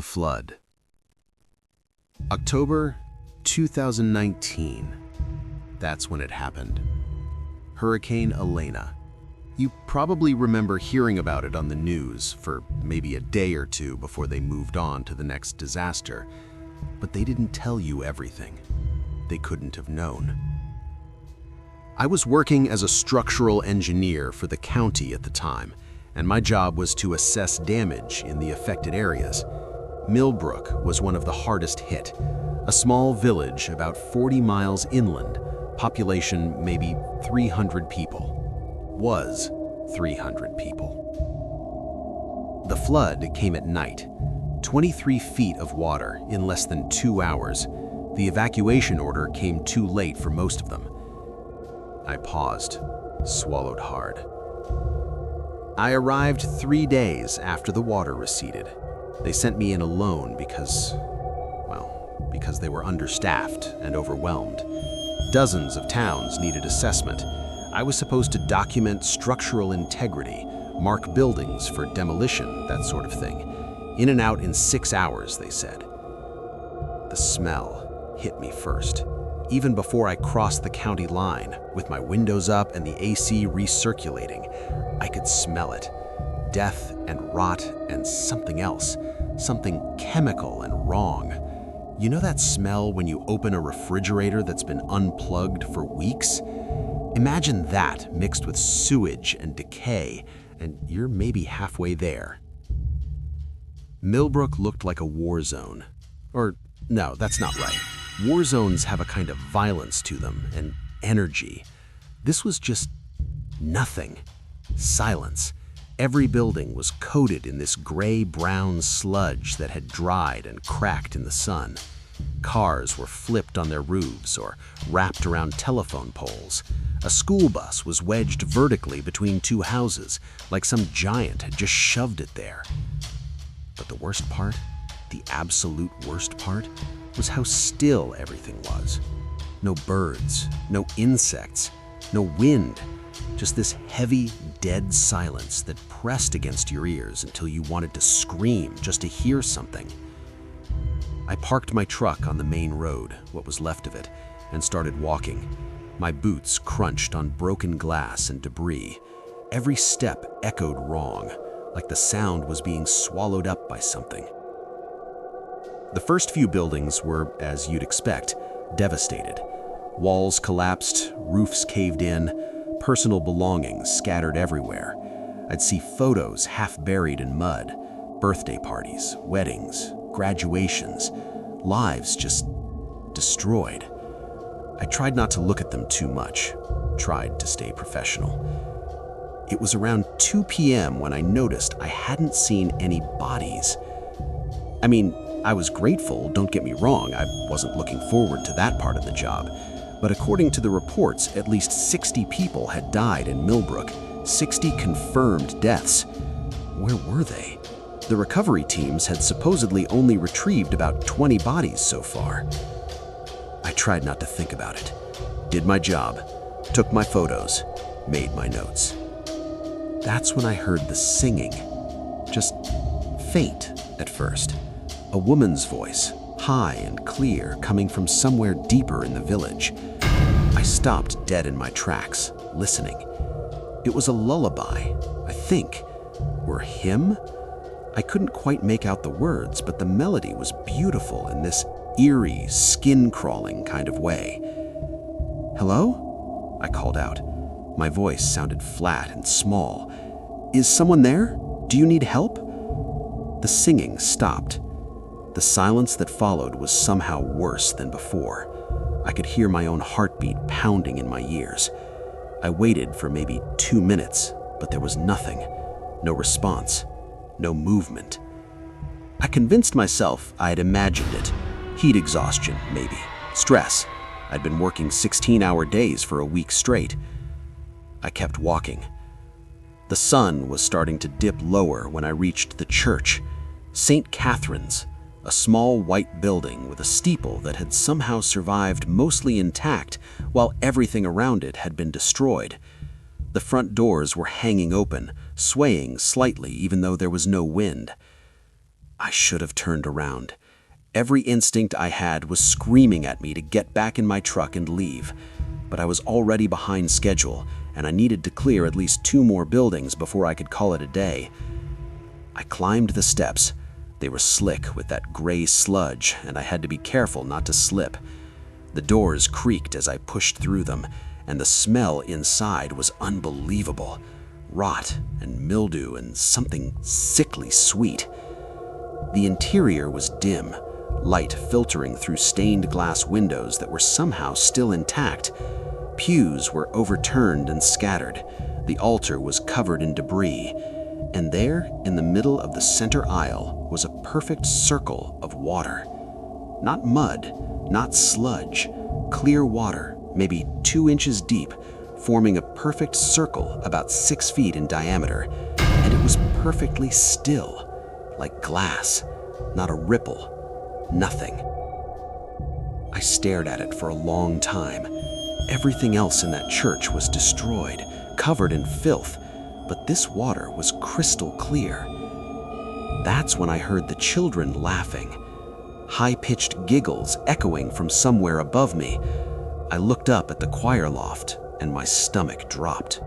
The flood. October 2019. That's when it happened. Hurricane Elena. You probably remember hearing about it on the news for maybe a day or two before they moved on to the next disaster. But they didn't tell you everything. They couldn't have known. I was working as a structural engineer for the county at the time, and my job was to assess damage in the affected areas. Millbrook was one of the hardest hit, a small village about 40 miles inland, population maybe 300 people. Was 300 people. The flood came at night, 23 feet of water in less than 2 hours. The evacuation order came too late for most of them. I paused, swallowed hard. I arrived 3 days after the water receded. They sent me in alone because they were understaffed and overwhelmed. Dozens of towns needed assessment. I was supposed to document structural integrity, mark buildings for demolition, that sort of thing. In and out in 6 hours, they said. The smell hit me first. Even before I crossed the county line, with my windows up and the AC recirculating, I could smell it. Death and rot and something else, something chemical and wrong. You know that smell when you open a refrigerator that's been unplugged for weeks? Imagine that mixed with sewage and decay, and you're maybe halfway there. Millbrook looked like a war zone. Or, no, that's not right. War zones have a kind of violence to them and energy. This was just nothing. Silence. Every building was coated in this gray-brown sludge that had dried and cracked in the sun. Cars were flipped on their roofs or wrapped around telephone poles. A school bus was wedged vertically between two houses, like some giant had just shoved it there. But the worst part, the absolute worst part, was how still everything was. No birds, no insects, no wind. Just this heavy, dead silence that pressed against your ears until you wanted to scream just to hear something. I parked my truck on the main road, what was left of it, and started walking. My boots crunched on broken glass and debris. Every step echoed wrong, like the sound was being swallowed up by something. The first few buildings were, as you'd expect, devastated. Walls collapsed, roofs caved in, personal belongings scattered everywhere. I'd see photos half buried in mud, birthday parties, weddings, graduations, lives just destroyed. I tried not to look at them too much, tried to stay professional. It was around 2 p.m. when I noticed I hadn't seen any bodies. I mean, I was grateful, don't get me wrong, I wasn't looking forward to that part of the job. But according to the reports, at least 60 people had died in Millbrook, 60 confirmed deaths. Where were they? The recovery teams had supposedly only retrieved about 20 bodies so far. I tried not to think about it. Did my job, took my photos, made my notes. That's when I heard the singing. Just faint at first. A woman's voice, high and clear, coming from somewhere deeper in the village. I stopped dead in my tracks, listening. It was a lullaby, I think. Or hymn? I couldn't quite make out the words, but the melody was beautiful in this eerie, skin-crawling kind of way. "Hello?" I called out. My voice sounded flat and small. "Is someone there? Do you need help?" The singing stopped. The silence that followed was somehow worse than before. I could hear my own heartbeat pounding in my ears. I waited for maybe 2 minutes, but there was nothing. No response. No movement. I convinced myself I had imagined it. Heat exhaustion, maybe. Stress. I'd been working 16-hour days for a week straight. I kept walking. The sun was starting to dip lower when I reached the church. St. Catherine's, a small white building with a steeple that had somehow survived mostly intact while everything around it had been destroyed. The front doors were hanging open, swaying slightly even though there was no wind. I should have turned around. Every instinct I had was screaming at me to get back in my truck and leave. But I was already behind schedule, and I needed to clear at least 2 more buildings before I could call it a day. I climbed the steps. They were slick with that gray sludge, and I had to be careful not to slip. The doors creaked as I pushed through them, and the smell inside was unbelievable. Rot and mildew and something sickly sweet. The interior was dim, light filtering through stained glass windows that were somehow still intact. Pews were overturned and scattered. The altar was covered in debris. And there, in the middle of the center aisle, was a perfect circle of water. Not mud, not sludge, clear water, maybe 2 inches deep, forming a perfect circle about 6 feet in diameter. And it was perfectly still, like glass, not a ripple, nothing. I stared at it for a long time. Everything else in that church was destroyed, covered in filth, but this water was crystal clear. That's when I heard the children laughing, high-pitched giggles echoing from somewhere above me. I looked up at the choir loft, and my stomach dropped.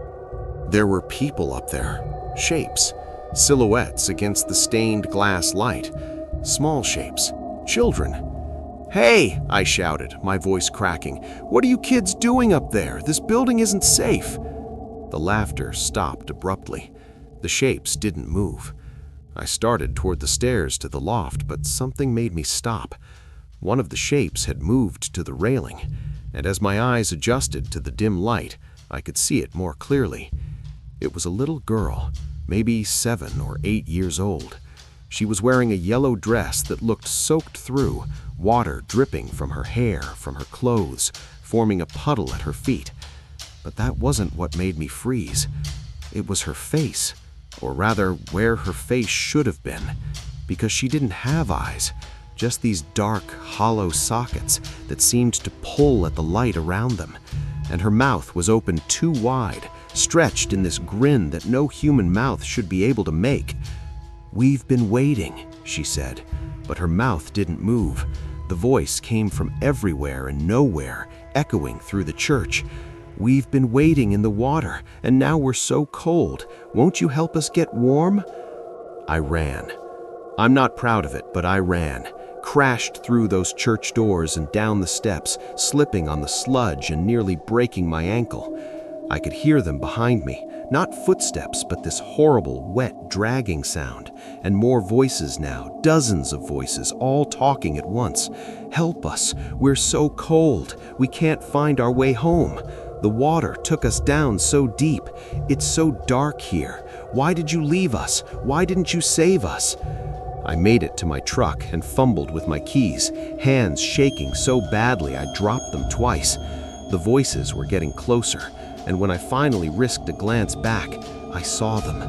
There were people up there, shapes, silhouettes against the stained glass light, small shapes, children. "Hey!" I shouted, my voice cracking. "What are you kids doing up there? This building isn't safe." The laughter stopped abruptly. The shapes didn't move. I started toward the stairs to the loft, but something made me stop. One of the shapes had moved to the railing, and as my eyes adjusted to the dim light, I could see it more clearly. It was a little girl, maybe 7 or 8 years old. She was wearing a yellow dress that looked soaked through, water dripping from her hair, from her clothes, forming a puddle at her feet. But that wasn't what made me freeze. It was her face, or rather where her face should have been, because she didn't have eyes, just these dark, hollow sockets that seemed to pull at the light around them. And her mouth was open too wide, stretched in this grin that no human mouth should be able to make. "We've been waiting," she said, but her mouth didn't move. The voice came from everywhere and nowhere, echoing through the church. "We've been waiting in the water, and now we're so cold. Won't you help us get warm?" I ran. I'm not proud of it, but I ran, crashed through those church doors and down the steps, slipping on the sludge and nearly breaking my ankle. I could hear them behind me, not footsteps, but this horrible, wet, dragging sound, and more voices now, dozens of voices, all talking at once. "Help us, we're so cold, we can't find our way home. The water took us down so deep. It's so dark here. Why did you leave us? Why didn't you save us?" I made it to my truck and fumbled with my keys, hands shaking so badly I dropped them twice. The voices were getting closer, and when I finally risked a glance back, I saw them.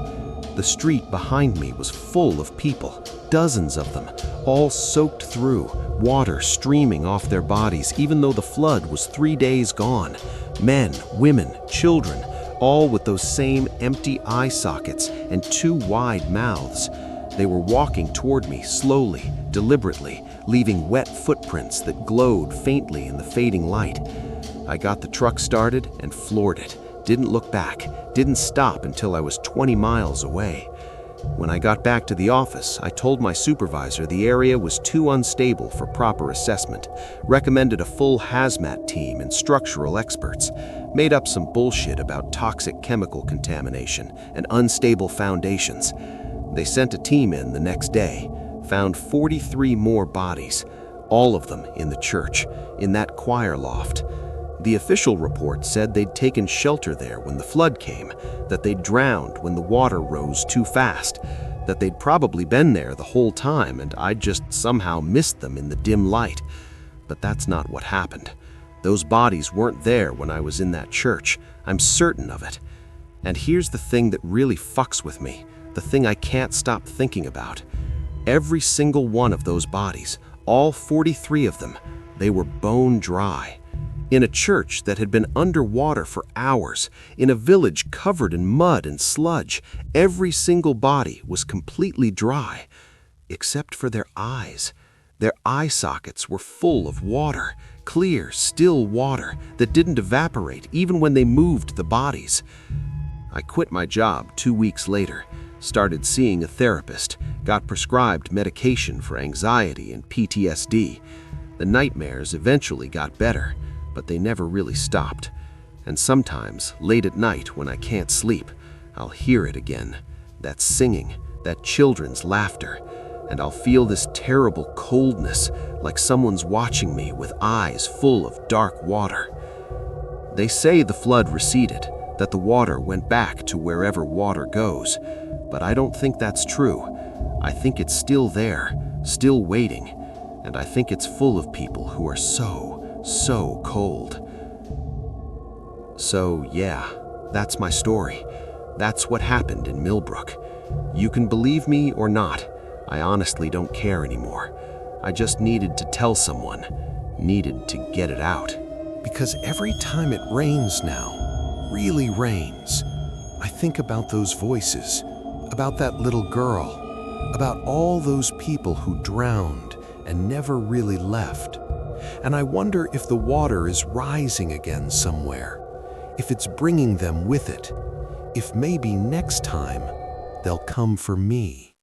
The street behind me was full of people, dozens of them, all soaked through, water streaming off their bodies even though the flood was 3 days gone. Men, women, children, all with those same empty eye sockets and 2 wide mouths. They were walking toward me slowly, deliberately, leaving wet footprints that glowed faintly in the fading light. I got the truck started and floored it, didn't look back, didn't stop until I was 20 miles away. When I got back to the office, I told my supervisor the area was too unstable for proper assessment, recommended a full hazmat team and structural experts, made up some bullshit about toxic chemical contamination and unstable foundations. They sent a team in the next day, found 43 more bodies, all of them in the church, in that choir loft. The official report said they'd taken shelter there when the flood came, that they'd drowned when the water rose too fast, that they'd probably been there the whole time and I'd just somehow missed them in the dim light. But that's not what happened. Those bodies weren't there when I was in that church. I'm certain of it. And here's the thing that really fucks with me, the thing I can't stop thinking about. Every single one of those bodies, all 43 of them, they were bone dry. In a church that had been underwater for hours, in a village covered in mud and sludge, every single body was completely dry. except for their eyes. Their eye sockets were full of water, clear, still water that didn't evaporate even when they moved the bodies. I quit my job 2 weeks later, started seeing a therapist, got prescribed medication for anxiety and PTSD. The nightmares eventually got better, but they never really stopped. And sometimes, late at night when I can't sleep, I'll hear it again. That singing, that children's laughter, and I'll feel this terrible coldness, like someone's watching me with eyes full of dark water. They say the flood receded, that the water went back to wherever water goes, but I don't think that's true. I think it's still there, still waiting, and I think it's full of people who are so cold. So yeah, that's my story. That's what happened in Millbrook. You can believe me or not. I honestly don't care anymore. I just needed to tell someone, needed to get it out. Because every time it rains now, really rains, I think about those voices, about that little girl, about all those people who drowned and never really left. And I wonder if the water is rising again somewhere, if it's bringing them with it, if maybe next time they'll come for me.